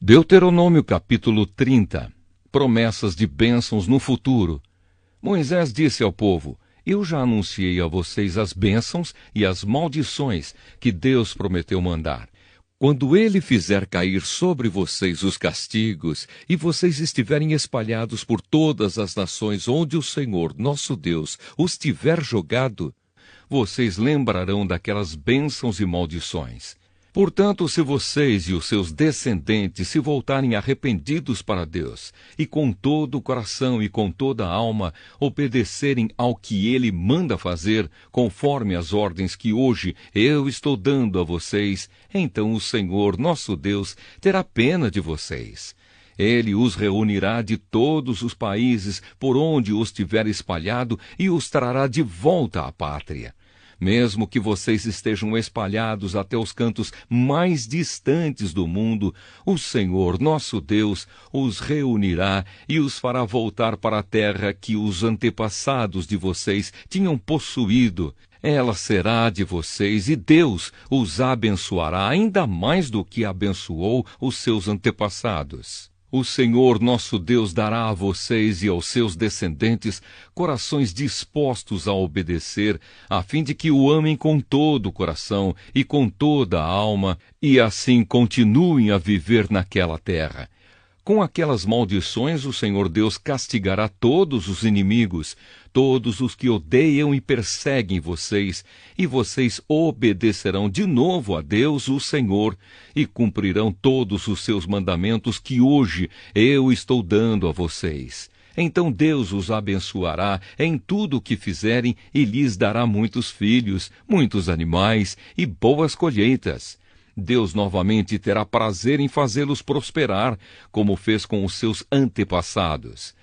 Deuteronômio capítulo 30. Promessas de bênçãos no futuro. Moisés disse ao povo: Eu já anunciei a vocês as bênçãos e as maldições que Deus prometeu mandar. Quando ele fizer cair sobre vocês os castigos e vocês estiverem espalhados por todas as nações onde o Senhor, nosso Deus, os tiver jogado, vocês lembrarão daquelas bênçãos e maldições. Portanto, se vocês e os seus descendentes se voltarem arrependidos para Deus, e com todo o coração e com toda a alma obedecerem ao que Ele manda fazer, conforme as ordens que hoje eu estou dando a vocês, então o Senhor, nosso Deus, terá pena de vocês. Ele os reunirá de todos os países por onde os tiver espalhado e os trará de volta à pátria. Mesmo que vocês estejam espalhados até os cantos mais distantes do mundo, o Senhor, nosso Deus, os reunirá e os fará voltar para a terra que os antepassados de vocês tinham possuído. Ela será de vocês e Deus os abençoará ainda mais do que abençoou os seus antepassados. O Senhor nosso Deus dará a vocês e aos seus descendentes corações dispostos a obedecer, a fim de que o amem com todo o coração e com toda a alma, e assim continuem a viver naquela terra. Com aquelas maldições, o Senhor Deus castigará todos os inimigos, todos os que odeiam e perseguem vocês, e vocês obedecerão de novo a Deus, o Senhor, e cumprirão todos os seus mandamentos que hoje eu estou dando a vocês. Então Deus os abençoará em tudo o que fizerem e lhes dará muitos filhos, muitos animais e boas colheitas. Deus novamente terá prazer em fazê-los prosperar, como fez com os seus antepassados.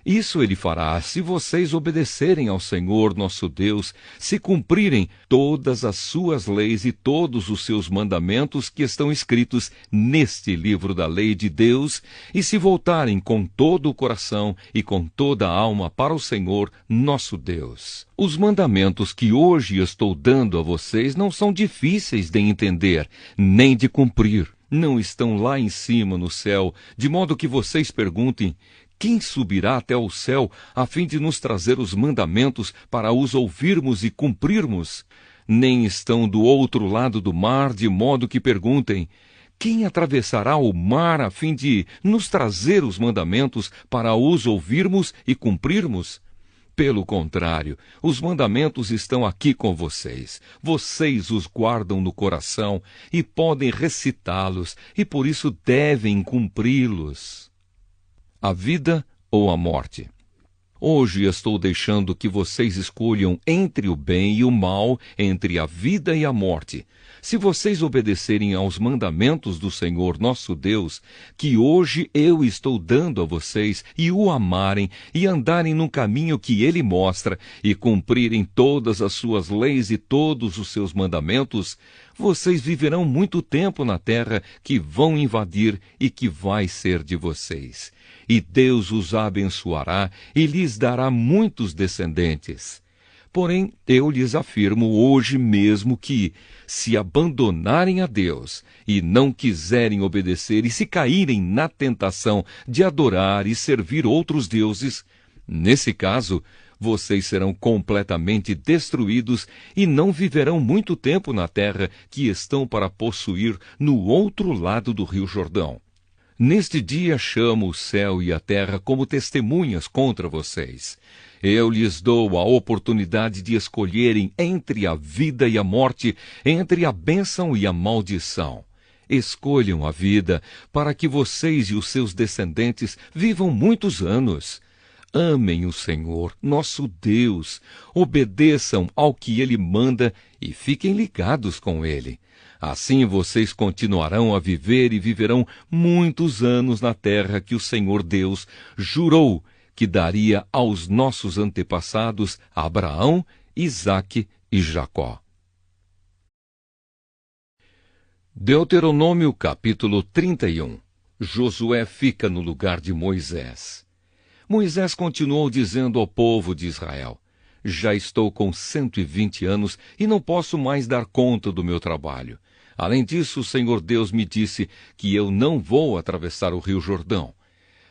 Isso ele fará se vocês obedecerem ao Senhor nosso Deus, se cumprirem todas as suas leis e todos os seus mandamentos que estão escritos neste livro da lei de Deus, e se voltarem com todo o coração e com toda a alma para o Senhor nosso Deus. Os mandamentos que hoje estou dando a vocês não são difíceis de entender, nem de cumprir. Não estão lá em cima no céu, de modo que vocês perguntem: quem subirá até o céu a fim de nos trazer os mandamentos para os ouvirmos e cumprirmos? Nem estão do outro lado do mar, de modo que perguntem: quem atravessará o mar a fim de nos trazer os mandamentos para os ouvirmos e cumprirmos? Pelo contrário, os mandamentos estão aqui com vocês. Vocês os guardam no coração e podem recitá-los, e por isso devem cumpri-los. A vida ou a morte? Hoje estou deixando que vocês escolham entre o bem e o mal, entre a vida e a morte. Se vocês obedecerem aos mandamentos do Senhor nosso Deus, que hoje eu estou dando a vocês, e o amarem, e andarem no caminho que Ele mostra, e cumprirem todas as suas leis e todos os seus mandamentos, vocês viverão muito tempo na terra que vão invadir e que vai ser de vocês. E Deus os abençoará e lhes dará muitos descendentes. Porém, eu lhes afirmo hoje mesmo que, se abandonarem a Deus e não quiserem obedecer e se caírem na tentação de adorar e servir outros deuses, nesse caso, vocês serão completamente destruídos e não viverão muito tempo na terra que estão para possuir no outro lado do Rio Jordão. Neste dia chamo o céu e a terra como testemunhas contra vocês. Eu lhes dou a oportunidade de escolherem entre a vida e a morte, entre a bênção e a maldição. Escolham a vida para que vocês e os seus descendentes vivam muitos anos. Amem o Senhor, nosso Deus, obedeçam ao que Ele manda e fiquem ligados com Ele. Assim vocês continuarão a viver e viverão muitos anos na terra que o Senhor Deus jurou que daria aos nossos antepassados Abraão, Isaque e Jacó. Deuteronômio capítulo 31. Josué fica no lugar de Moisés. Moisés continuou dizendo ao povo de Israel: já estou com 120 anos e não posso mais dar conta do meu trabalho. Além disso, o Senhor Deus me disse que eu não vou atravessar o rio Jordão.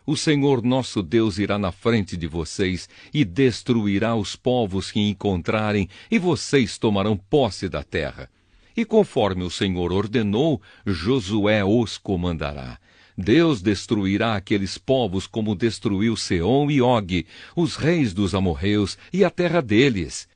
O Senhor nosso Deus irá na frente de vocês e destruirá os povos que encontrarem, e vocês tomarão posse da terra. E conforme o Senhor ordenou, Josué os comandará. Deus destruirá aqueles povos como destruiu Seom e Og, os reis dos amorreus, e a terra deles.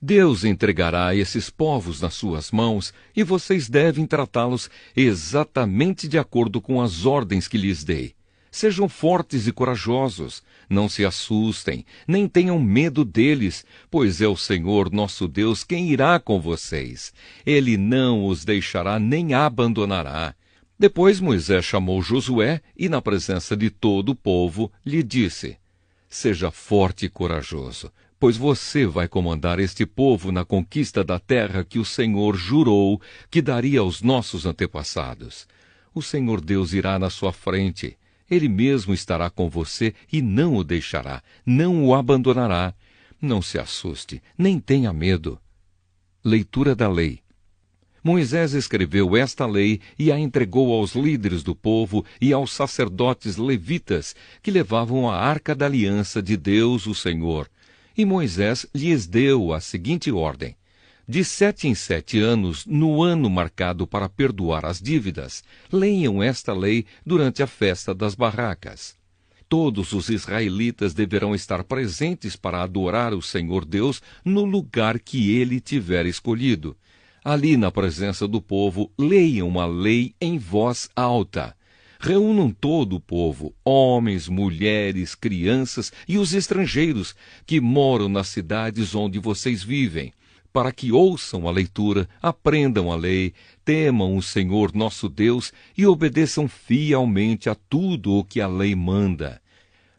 Deus entregará esses povos nas suas mãos, e vocês devem tratá-los exatamente de acordo com as ordens que lhes dei. Sejam fortes e corajosos, não se assustem, nem tenham medo deles, pois é o Senhor nosso Deus quem irá com vocês. Ele não os deixará nem abandonará. Depois Moisés chamou Josué e, na presença de todo o povo, lhe disse: Seja forte e corajoso, pois você vai comandar este povo na conquista da terra que o Senhor jurou que daria aos nossos antepassados. O Senhor Deus irá na sua frente. Ele mesmo estará com você e não o deixará, não o abandonará. Não se assuste, nem tenha medo. Leitura da lei. Moisés escreveu esta lei e a entregou aos líderes do povo e aos sacerdotes levitas, que levavam a arca da aliança de Deus, o Senhor. E Moisés lhes deu a seguinte ordem: de 7 em 7 anos, no ano marcado para perdoar as dívidas, leiam esta lei durante a festa das barracas. Todos os israelitas deverão estar presentes para adorar o Senhor Deus no lugar que ele tiver escolhido. Ali, na presença do povo, leiam a lei em voz alta. Reúnam todo o povo, homens, mulheres, crianças e os estrangeiros que moram nas cidades onde vocês vivem, para que ouçam a leitura, aprendam a lei, temam o Senhor nosso Deus e obedeçam fielmente a tudo o que a lei manda.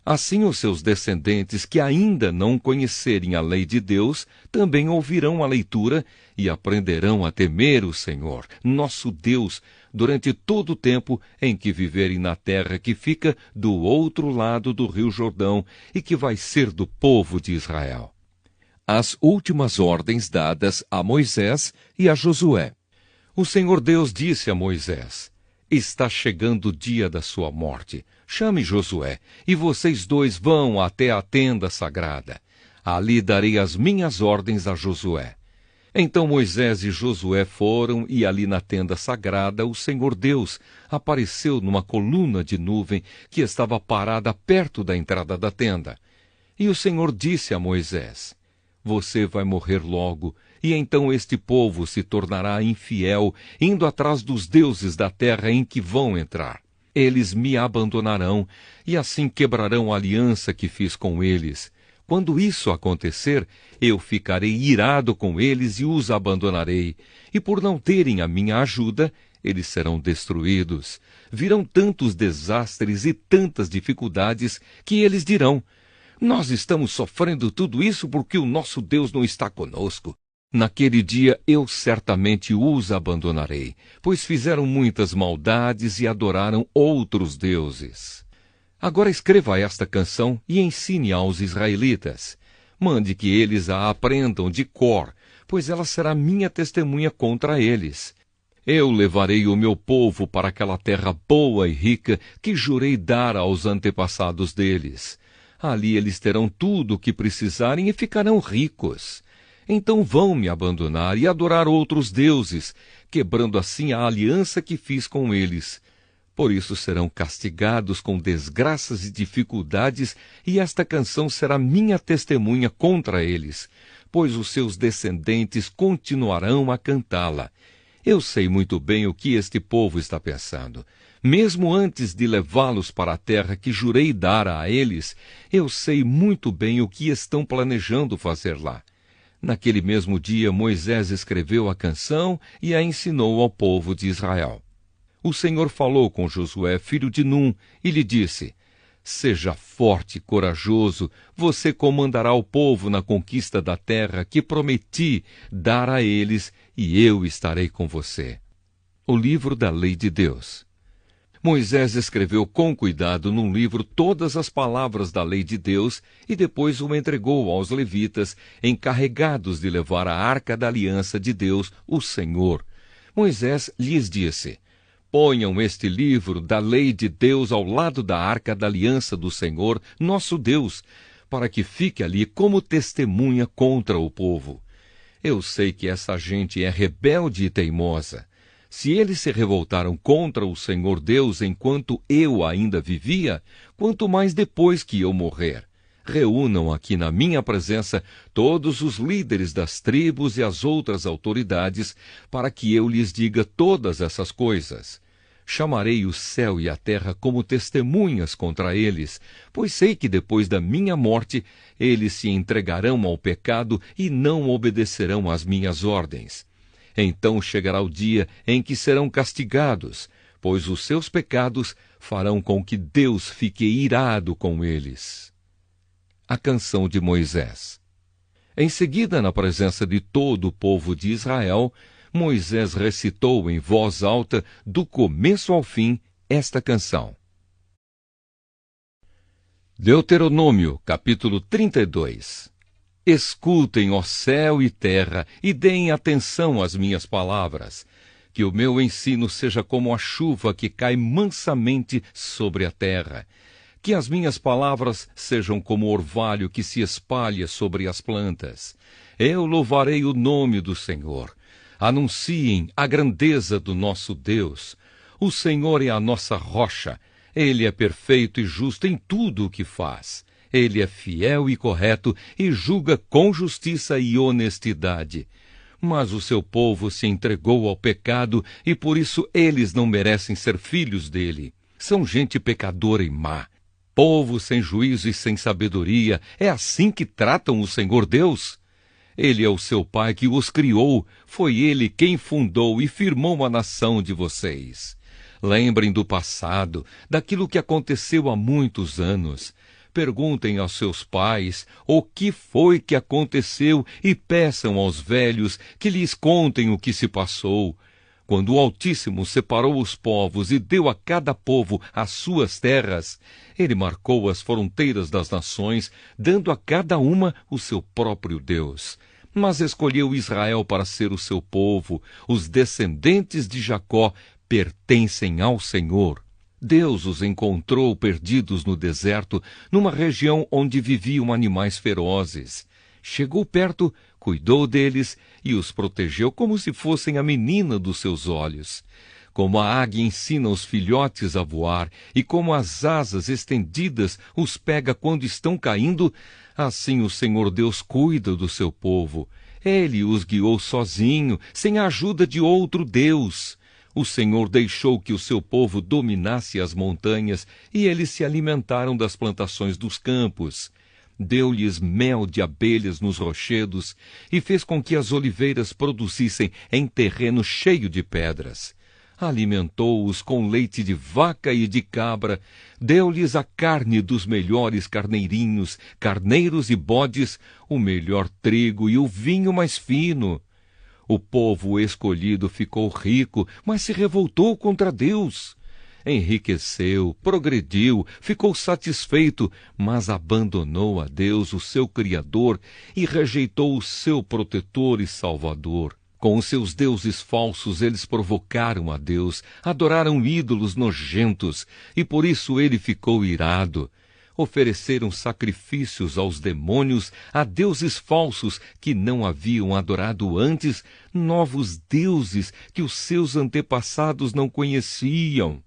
Assim os seus descendentes que ainda não conhecerem a lei de Deus, também ouvirão a leitura e aprenderão a temer o Senhor, nosso Deus, durante todo o tempo em que viverem na terra que fica do outro lado do rio Jordão e que vai ser do povo de Israel. As últimas ordens dadas a Moisés e a Josué. O Senhor Deus disse a Moisés: Está chegando o dia da sua morte. Chame Josué, e vocês dois vão até a tenda sagrada. Ali darei as minhas ordens a Josué. Então Moisés e Josué foram, e ali na tenda sagrada o Senhor Deus apareceu numa coluna de nuvem que estava parada perto da entrada da tenda. E o Senhor disse a Moisés: Você vai morrer logo, e então este povo se tornará infiel, indo atrás dos deuses da terra em que vão entrar. Eles me abandonarão, e assim quebrarão a aliança que fiz com eles. Quando isso acontecer, eu ficarei irado com eles e os abandonarei. E por não terem a minha ajuda, eles serão destruídos. Virão tantos desastres e tantas dificuldades que eles dirão: Nós estamos sofrendo tudo isso porque o nosso Deus não está conosco. Naquele dia eu certamente os abandonarei, pois fizeram muitas maldades e adoraram outros deuses. Agora escreva esta canção e ensine aos israelitas. Mande que eles a aprendam de cor, pois ela será minha testemunha contra eles. Eu levarei o meu povo para aquela terra boa e rica que jurei dar aos antepassados deles. Ali eles terão tudo o que precisarem e ficarão ricos. Então vão me abandonar e adorar outros deuses, quebrando assim a aliança que fiz com eles. Por isso serão castigados com desgraças e dificuldades, e esta canção será minha testemunha contra eles, pois os seus descendentes continuarão a cantá-la. Eu sei muito bem o que este povo está pensando. Mesmo antes de levá-los para a terra que jurei dar a eles, eu sei muito bem o que estão planejando fazer lá. Naquele mesmo dia, Moisés escreveu a canção e a ensinou ao povo de Israel. O Senhor falou com Josué, filho de Num, e lhe disse: Seja forte e corajoso, você comandará o povo na conquista da terra que prometi dar a eles, e eu estarei com você. O livro da lei de Deus. Moisés escreveu com cuidado num livro todas as palavras da lei de Deus e depois o entregou aos levitas, encarregados de levar a arca da aliança de Deus, o Senhor. Moisés lhes disse: ponham este livro da lei de Deus ao lado da arca da aliança do Senhor, nosso Deus, para que fique ali como testemunha contra o povo. Eu sei que essa gente é rebelde e teimosa. Se eles se revoltaram contra o Senhor Deus enquanto eu ainda vivia, quanto mais depois que eu morrer. Reúnam aqui na minha presença todos os líderes das tribos e as outras autoridades, para que eu lhes diga todas essas coisas. Chamarei o céu e a terra como testemunhas contra eles, pois sei que depois da minha morte eles se entregarão ao pecado e não obedecerão às minhas ordens. Então chegará o dia em que serão castigados, pois os seus pecados farão com que Deus fique irado com eles. A canção de Moisés. Em seguida, na presença de todo o povo de Israel, Moisés recitou em voz alta, do começo ao fim, esta canção. Deuteronômio, capítulo 32. Escutem, ó céu e terra, e deem atenção às minhas palavras. Que o meu ensino seja como a chuva que cai mansamente sobre a terra. Que as minhas palavras sejam como o orvalho que se espalha sobre as plantas. Eu louvarei o nome do Senhor. Anunciem a grandeza do nosso Deus. O Senhor é a nossa rocha. Ele é perfeito e justo em tudo o que faz. Ele é fiel e correto e julga com justiça e honestidade. Mas o seu povo se entregou ao pecado e por isso eles não merecem ser filhos dele. São gente pecadora e má. Povo sem juízo e sem sabedoria. É assim que tratam o Senhor Deus? Ele é o seu pai que os criou. Foi ele quem fundou e firmou a nação de vocês. Lembrem do passado, daquilo que aconteceu há muitos anos. Perguntem aos seus pais o que foi que aconteceu e peçam aos velhos que lhes contem o que se passou. Quando o Altíssimo separou os povos e deu a cada povo as suas terras, ele marcou as fronteiras das nações, dando a cada uma o seu próprio Deus. Mas escolheu Israel para ser o seu povo. Os descendentes de Jacó pertencem ao Senhor. Deus os encontrou perdidos no deserto, numa região onde viviam animais ferozes. Chegou perto, cuidou deles e os protegeu como se fossem a menina dos seus olhos. Como a águia ensina os filhotes a voar e como as asas estendidas os pega quando estão caindo, assim o Senhor Deus cuida do seu povo. Ele os guiou sozinho, sem a ajuda de outro Deus. O Senhor deixou que o seu povo dominasse as montanhas e eles se alimentaram das plantações dos campos. Deu-lhes mel de abelhas nos rochedos e fez com que as oliveiras produzissem em terreno cheio de pedras. Alimentou-os com leite de vaca e de cabra, deu-lhes a carne dos melhores carneirinhos, carneiros e bodes, o melhor trigo e o vinho mais fino. O povo escolhido ficou rico, mas se revoltou contra Deus. Enriqueceu, progrediu, ficou satisfeito, mas abandonou a Deus, o seu Criador, e rejeitou o seu protetor e Salvador. Com os seus deuses falsos eles provocaram a Deus, adoraram ídolos nojentos, e por isso ele ficou irado. Ofereceram sacrifícios aos demônios, a deuses falsos que não haviam adorado antes, novos deuses que os seus antepassados não conheciam.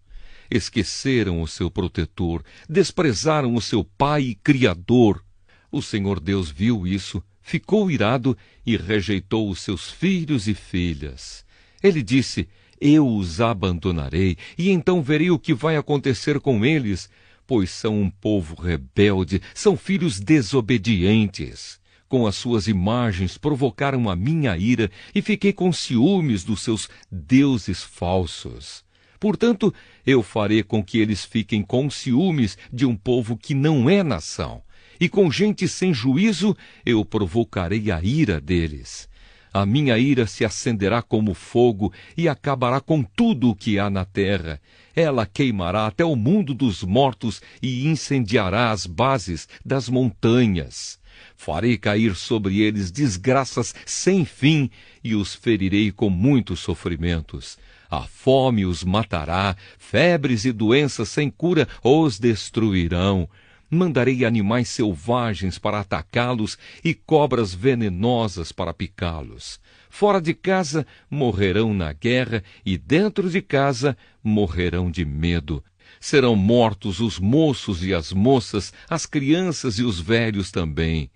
Esqueceram o seu protetor, desprezaram o seu pai e criador. O Senhor Deus viu isso, ficou irado e rejeitou os seus filhos e filhas. Ele disse: eu os abandonarei, e então verei o que vai acontecer com eles, pois são um povo rebelde, são filhos desobedientes. Com as suas imagens provocaram a minha ira e fiquei com ciúmes dos seus deuses falsos. Portanto, eu farei com que eles fiquem com ciúmes de um povo que não é nação, e com gente sem juízo eu provocarei a ira deles. A minha ira se acenderá como fogo e acabará com tudo o que há na terra. Ela queimará até o mundo dos mortos e incendiará as bases das montanhas. Farei cair sobre eles desgraças sem fim e os ferirei com muitos sofrimentos. A fome os matará, febres e doenças sem cura os destruirão. Mandarei animais selvagens para atacá-los e cobras venenosas para picá-los. Fora de casa morrerão na guerra e dentro de casa morrerão de medo. Serão mortos os moços e as moças, as crianças e os velhos também.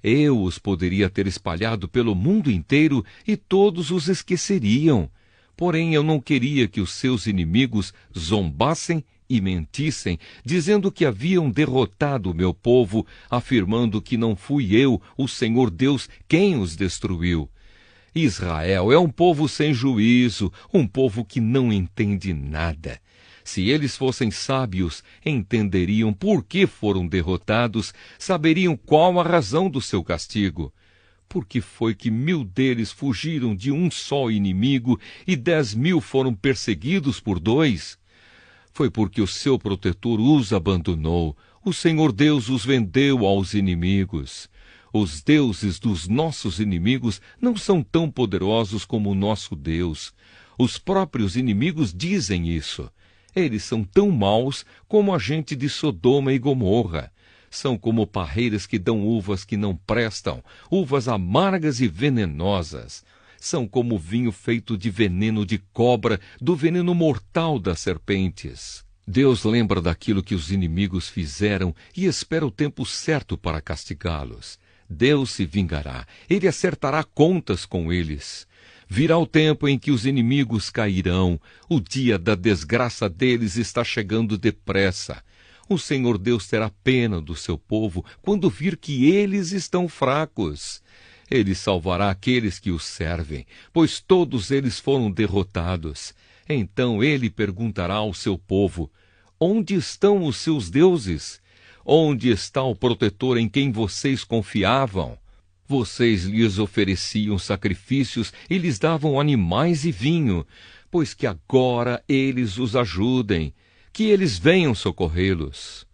Eu os poderia ter espalhado pelo mundo inteiro e todos os esqueceriam. Porém, eu não queria que os seus inimigos zombassem e mentissem, dizendo que haviam derrotado o meu povo, afirmando que não fui eu, o Senhor Deus, quem os destruiu. Israel é um povo sem juízo, um povo que não entende nada. Se eles fossem sábios, entenderiam por que foram derrotados, saberiam qual a razão do seu castigo. Por que foi que 1000 deles fugiram de um só inimigo e 10.000 foram perseguidos por 2? Foi porque o seu protetor os abandonou. O Senhor Deus os vendeu aos inimigos. Os deuses dos nossos inimigos não são tão poderosos como o nosso Deus. Os próprios inimigos dizem isso. Eles são tão maus como a gente de Sodoma e Gomorra. São como parreiras que dão uvas que não prestam, uvas amargas e venenosas. São como vinho feito de veneno de cobra, do veneno mortal das serpentes. Deus lembra daquilo que os inimigos fizeram e espera o tempo certo para castigá-los. Deus se vingará, ele acertará contas com eles. Virá o tempo em que os inimigos cairão, o dia da desgraça deles está chegando depressa. O Senhor Deus terá pena do seu povo quando vir que eles estão fracos. Ele salvará aqueles que o servem, pois todos eles foram derrotados. Então ele perguntará ao seu povo: onde estão os seus deuses? Onde está o protetor em quem vocês confiavam? Vocês lhes ofereciam sacrifícios e lhes davam animais e vinho, pois que agora eles os ajudem, que eles venham socorrê-los.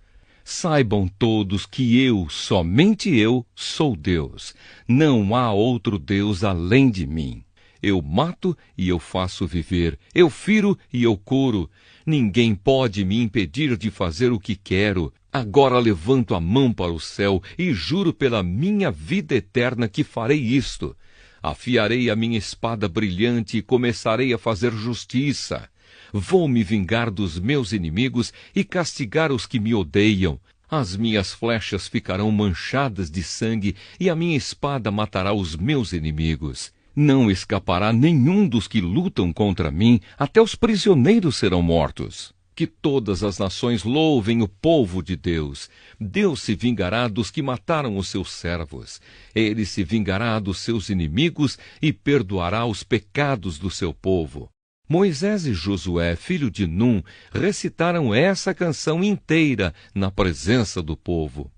Saibam todos que eu, somente eu, sou Deus. Não há outro Deus além de mim. Eu mato e eu faço viver. Eu firo e eu curo. Ninguém pode me impedir de fazer o que quero. Agora levanto a mão para o céu e juro pela minha vida eterna que farei isto. Afiarei a minha espada brilhante e começarei a fazer justiça. Vou me vingar dos meus inimigos e castigar os que me odeiam. As minhas flechas ficarão manchadas de sangue e a minha espada matará os meus inimigos. Não escapará nenhum dos que lutam contra mim, até os prisioneiros serão mortos. Que todas as nações louvem o povo de Deus. Deus se vingará dos que mataram os seus servos. Ele se vingará dos seus inimigos e perdoará os pecados do seu povo. Moisés e Josué, filho de Num, recitaram essa canção inteira na presença do povo.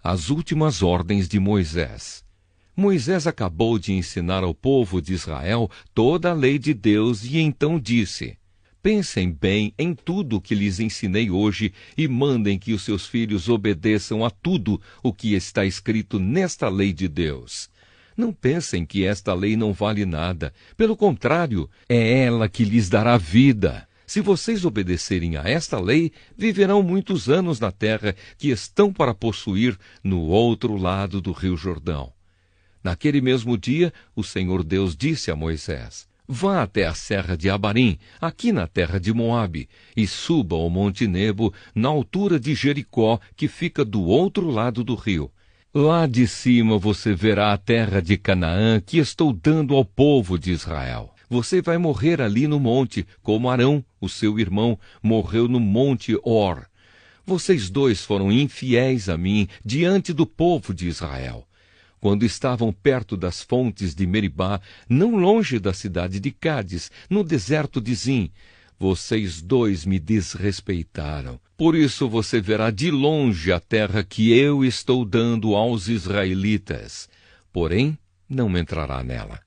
As últimas ordens de Moisés. Moisés acabou de ensinar ao povo de Israel toda a lei de Deus e então disse: pensem bem em tudo o que lhes ensinei hoje e mandem que os seus filhos obedeçam a tudo o que está escrito nesta lei de Deus. Não pensem que esta lei não vale nada. Pelo contrário, é ela que lhes dará vida. Se vocês obedecerem a esta lei, viverão muitos anos na terra que estão para possuir no outro lado do rio Jordão. Naquele mesmo dia, o Senhor Deus disse a Moisés: vá até a serra de Abarim, aqui na terra de Moabe, e suba ao Monte Nebo, na altura de Jericó, que fica do outro lado do rio. Lá de cima você verá a terra de Canaã que estou dando ao povo de Israel. Você vai morrer ali no monte, como Arão, o seu irmão, morreu no monte Hor. Vocês dois foram infiéis a mim diante do povo de Israel. Quando estavam perto das fontes de Meribá, não longe da cidade de Cádiz, no deserto de Zim, vocês dois me desrespeitaram. Por isso você verá de longe a terra que eu estou dando aos israelitas. Porém, não entrará nela.